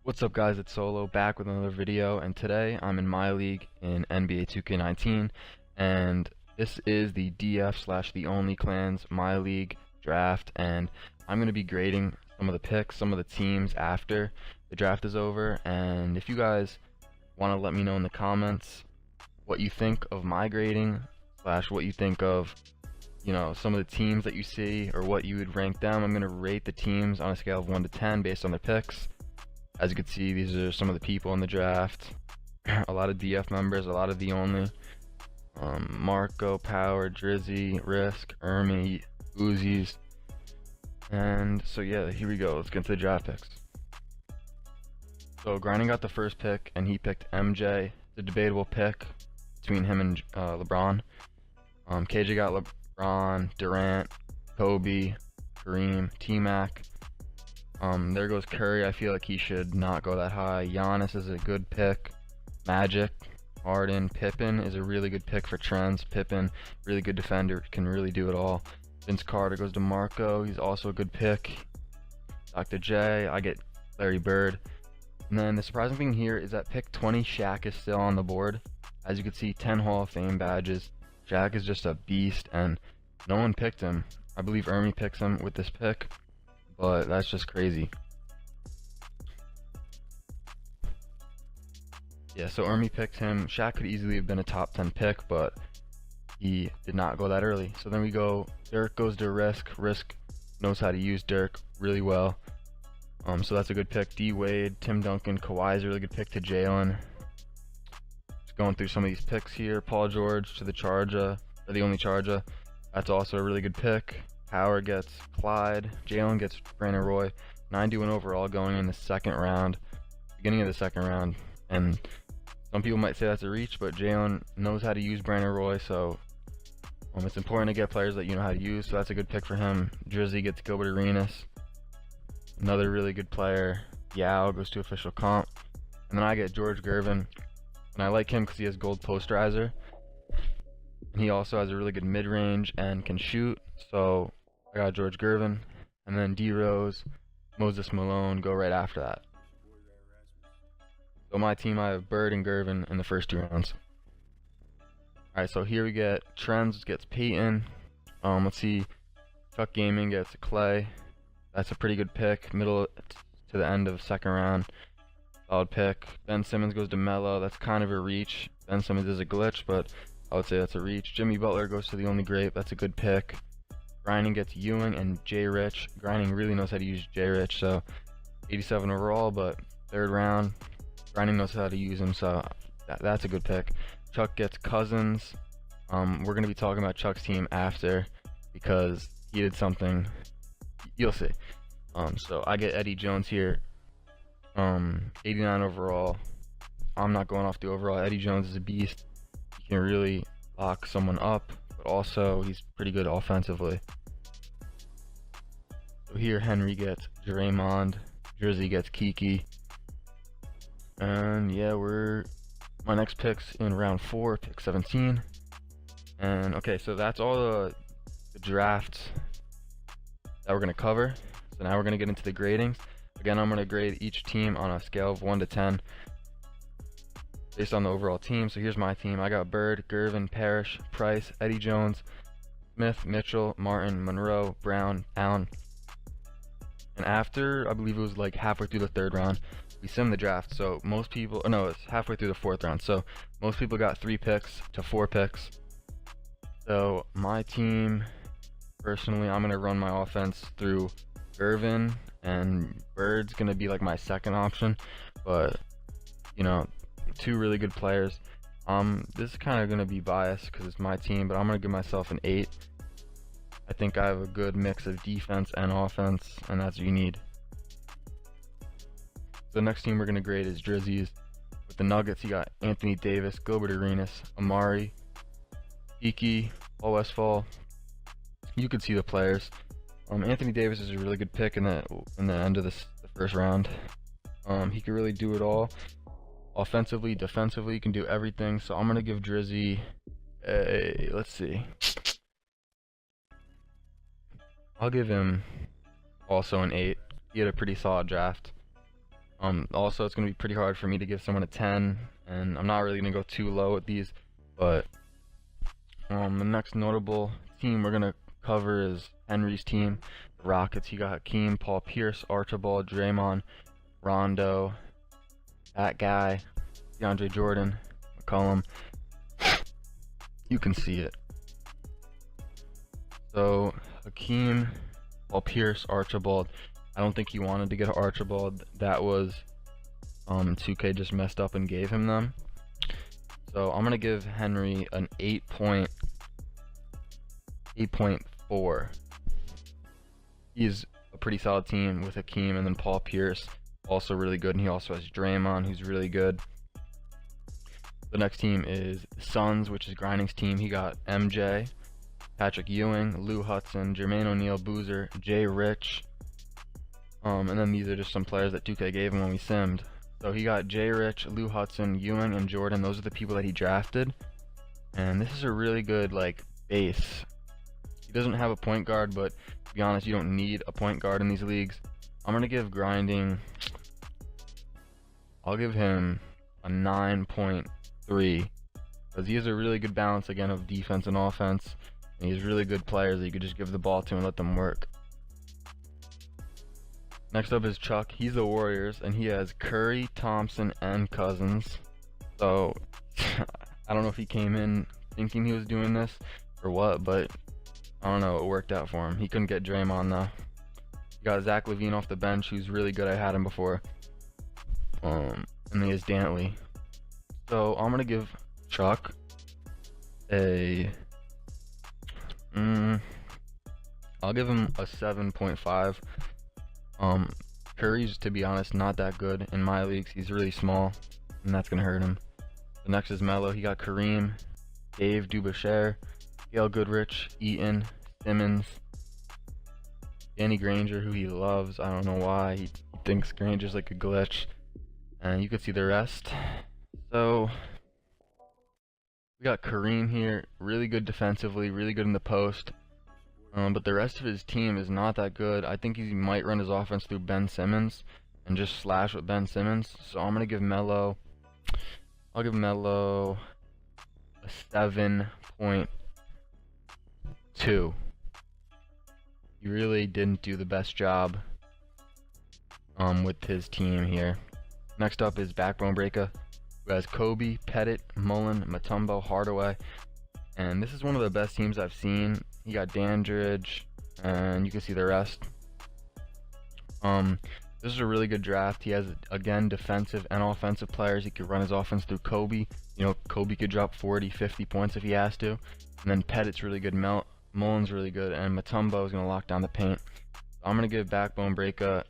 What's up guys, it's Solo back with another video, and today I'm in MyLeague in NBA 2K19, and this is the DF slash the only clans MyLeague draft, and I'm going to be grading some of the picks, some of the teams after the draft is over. And if you guys want to let me know in the comments what you think of my grading slash what you think of some of the teams that you see or what you would rank them, I'm going to rate the teams on a scale of 1 to 10 based on their picks. As you can see, these are some of the people in the draft. A lot of DF members, a lot of the only. Marco, Power, Drizzy, Risk, Ermi, Uzis. And so yeah, here we go. Let's get into the draft picks. So Grinding got the first pick, and he picked MJ. It's a debatable pick between him and LeBron. KJ got LeBron, Durant, Kobe, Kareem, T-Mac. There goes Curry. I feel like he should not go that high. Giannis is a good pick. Magic, Harden, Pippen is a really good pick for trends. Pippen, really good defender, can really do it all. Vince Carter goes to Marco. He's also a good pick. Dr. J, I get Larry Bird. And then the surprising thing here is that pick 20, Shaq, is still on the board. As you can see, 10 Hall of Fame badges. Shaq is just a beast, and no one picked him. I believe Ermi picks him with this pick, but that's just crazy. Yeah, so Ermi picked him. Shaq could easily have been a top 10 pick, but he did not go that early. So then we go, Dirk goes to Risk. Risk knows how to use Dirk really well. So that's a good pick. D Wade, Tim Duncan, Kawhi is a really good pick to Jalen. Just going through some of these picks here. Paul George to the Charger, or the only Charger. That's also a really good pick. Howard gets Clyde. Jalen gets Brandon Roy. 91 overall going in the second round, beginning of the second round. And some people might say that's a reach, but Jalen knows how to use Brandon Roy, so it's important to get players that you know how to use. So that's a good pick for him. Drizzy gets Gilbert Arenas, another really good player. Yao goes to official comp, and then I get George Gervin, and I like him because he has gold posterizer, and he also has a really good mid-range and can shoot. So I got George Gervin, and then D Rose, Moses Malone go right after that. So my team, I have Bird and Gervin in the first 2 rounds. Alright, so here we get Trends gets Peyton. Let's see, Chuck Gaming gets Clay. That's a pretty good pick, middle to the end of second round. Solid pick. Ben Simmons goes to Melo. That's kind of a reach. Ben Simmons is a glitch, but I would say that's a reach. Jimmy Butler goes to the only Grape. That's a good pick. Grinding gets Ewing and J Rich. Grinding really knows how to use J Rich, so 87 overall, but third round. Grinding knows how to use him, so that's a good pick. Chuck gets Cousins. We're going to be talking about Chuck's team after because he did something. You'll see. So I get Eddie Jones here. 89 overall. I'm not going off the overall. Eddie Jones is a beast. He can really lock someone up, but also he's pretty good offensively. So here Henry gets Draymond. Drizzy gets Kiki. And yeah, my next pick's in round 4, pick 17. And okay, so that's all the drafts that we're gonna cover. So now we're gonna get into the gradings. Again, I'm gonna grade each team on a scale of 1 to 10 based on the overall team. So here's my team. I got Bird, Gervin, Parrish, Price, Eddie Jones, Smith, Mitchell, Martin, Monroe, Brown, Allen. And after, I believe it was like halfway through the 3rd round, we simmed the draft. So most people, no, it's halfway through the 4th round. So most people got 3 picks to 4 picks. So my team, personally, I'm gonna run my offense through Gervin, and Bird's gonna be like my second option. But 2 really good players. This is kind of gonna be biased because it's my team, but I'm gonna give myself an 8. I think I have a good mix of defense and offense, and that's what you need. The next team we're going to grade is Drizzy's. With the Nuggets, you got Anthony Davis, Gilbert Arenas, Amari, Kiki, Paul Westphal. You could see the players. Anthony Davis is a really good pick in the end of the first round. He can really do it all. Offensively, defensively, he can do everything. So I'm going to give Drizzy a, let's see. I'll give him also an 8. He had a pretty solid draft. Also, it's going to be pretty hard for me to give someone a 10, and I'm not really going to go too low with these, but the next notable team we're going to cover is Henry's team, the Rockets. He got Hakeem, Paul Pierce, Archibald, Draymond, Rondo, that guy, DeAndre Jordan, McCollum. You can see it. So, Hakeem, Paul Pierce, Archibald. I don't think he wanted to get Archibald. That was 2K just messed up and gave him them. So I'm gonna give Henry an 8.4. He's a pretty solid team with Hakeem, and then Paul Pierce, also really good, and he also has Draymond, who's really good. The next team is the Suns, which is Grinding's team. He got MJ, Patrick Ewing, Lou Hudson, Jermaine O'Neal, Boozer, Jay Rich. And then these are just some players that 2K gave him when we simmed. So he got Jay Rich, Lou Hudson, Ewing, and Jordan. Those are the people that he drafted. And this is a really good, like, base. He doesn't have a point guard, but to be honest, you don't need a point guard in these leagues. I'm going to give Grinding, I'll give him a 9.3. Because he has a really good balance, again, of defense and offense. And he's really good players that you could just give the ball to and let them work. Next up is Chuck. He's the Warriors, and he has Curry, Thompson, and Cousins. So, I don't know if he came in thinking he was doing this or what, but I don't know, it worked out for him. He couldn't get Draymond though. He got Zach LaVine off the bench, who's really good. I had him before. And then he has Dantley. So, I'm going to give Chuck a... I'll give him a 7.5. Curry's, to be honest, not that good in my leagues. He's really small, and that's gonna hurt him. The next is Melo. He got Kareem, Dave Dubucher, Gail Goodrich, Eaton, Simmons, Danny Granger, who he loves. I don't know why. He thinks Granger's like a glitch. And you can see the rest. So, we got Kareem here. Really good defensively, really good in the post. But the rest of his team is not that good. I think he might run his offense through Ben Simmons and just slash with Ben Simmons. So I'm gonna give Melo. I'll give Melo a 7.2. He really didn't do the best job with his team here. Next up is Backbone Breaker, who has Kobe, Pettit, Mullen, Mutombo, Hardaway, and this is one of the best teams I've seen. He got Dandridge, and you can see the rest. This is a really good draft. He has, again, defensive and offensive players. He could run his offense through Kobe. You know, Kobe could drop 40, 50 points if he has to. And then Pettit's really good, Mullen's really good, and Mutombo is going to lock down the paint. So I'm going to give Backbone Breaker,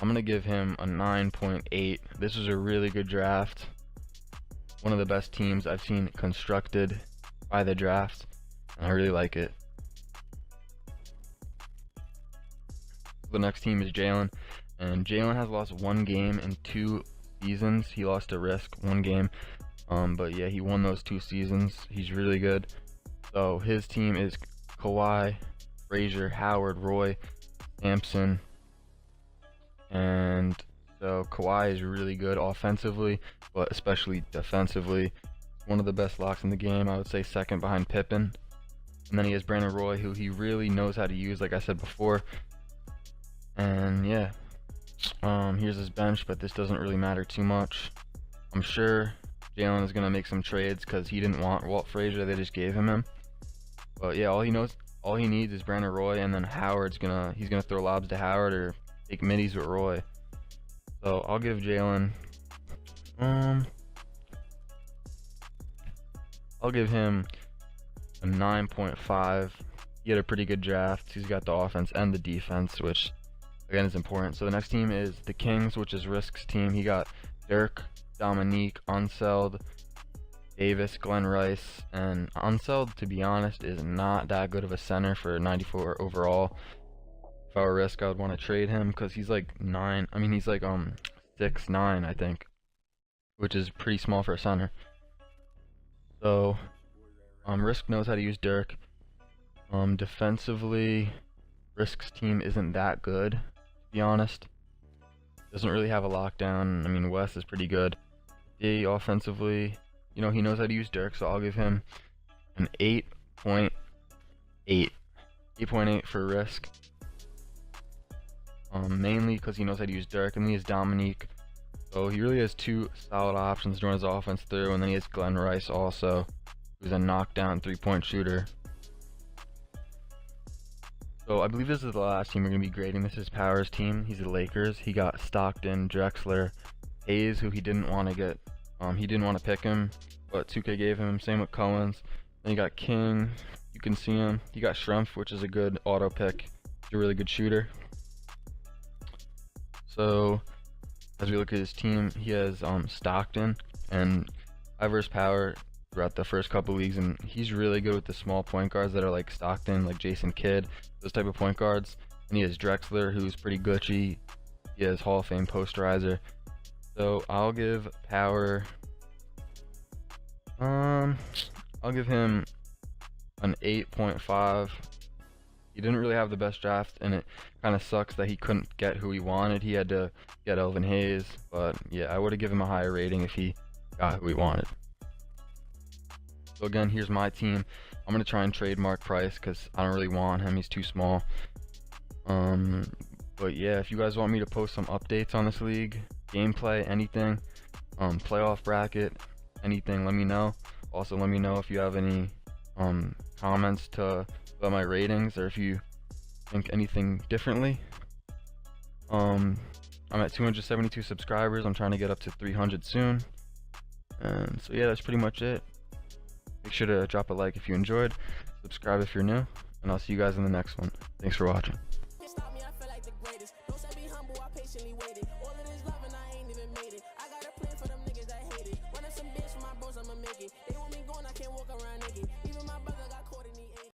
I'm going to give him a 9.8. This is a really good draft. One of the best teams I've seen constructed by the draft. I really like it. The next team is Jalen, and Jalen has lost one game in 2 seasons. He lost to Risk one game, but yeah, he won those 2 seasons. He's really good. So his team is Kawhi, Frazier, Howard, Roy, Sampson, and so Kawhi is really good offensively, but especially defensively. One of the best locks in the game. I would say second behind Pippen. And then he has Brandon Roy, who he really knows how to use, like I said before. And yeah, here's his bench, but this doesn't really matter too much. I'm sure Jalen is gonna make some trades because he didn't want Walt Frazier; they just gave him. But yeah, all he needs is Brandon Roy, and then he's gonna throw lobs to Howard or take middies with Roy. So I'll give Jalen. I'll give him a 9.5. He had a pretty good draft. He's got the offense and the defense, which again is important. So the next team is the Kings, which is Risk's team. He got Dirk, Dominique, Unseld, Davis, Glenn Rice, and Unseld, to be honest, is not that good of a center for 94 overall. If I were Risk, I would want to trade him because he's like 9. I mean, he's like 6'9", I think, which is pretty small for a center. So Risk knows how to use Dirk. Defensively, Risk's team isn't that good, to be honest. Doesn't really have a lockdown. I mean, Wes is pretty good. D offensively, you know, he knows how to use Dirk, so I'll give him an 8.8. 8.8 for risk. Mainly because he knows how to use Dirk, and then he has Dominique. So he really has two solid options to run his offense through, and then he has Glenn Rice also, who's a knockdown 3-point shooter. So I believe this is the last team we're going to be grading. This is Power's team. He's the Lakers. He got Stockton, Drexler, Hayes, who he didn't want to get. He didn't want to pick him, but 2K gave him. Same with Cohen's. Then you got King. You can see him. You got Shrumpf, which is a good auto pick. He's a really good shooter. So as we look at his team, he has Stockton and Ivers Power throughout the first couple leagues, and he's really good with the small point guards that are like Stockton, like Jason Kidd, those type of point guards. And he has Drexler, who's pretty glitchy. He has Hall of Fame posterizer. So I'll give Power, I'll give him an 8.5. He didn't really have the best draft, and it kind of sucks that he couldn't get who he wanted. He had to get Elvin Hayes, but yeah, I would have given him a higher rating if he got who he wanted. So again, here's my team. I'm gonna try and trade Mark Price because I don't really want him. He's too small. But yeah, if you guys want me to post some updates on this league, gameplay, anything, playoff bracket, anything, let me know. Also, let me know if you have any comments about my ratings, or if you think anything differently. I'm at 272 subscribers. I'm trying to get up to 300 soon. And so yeah, that's pretty much it. Make sure to drop a like if you enjoyed, subscribe if you're new, and I'll see you guys in the next one. Thanks for watching.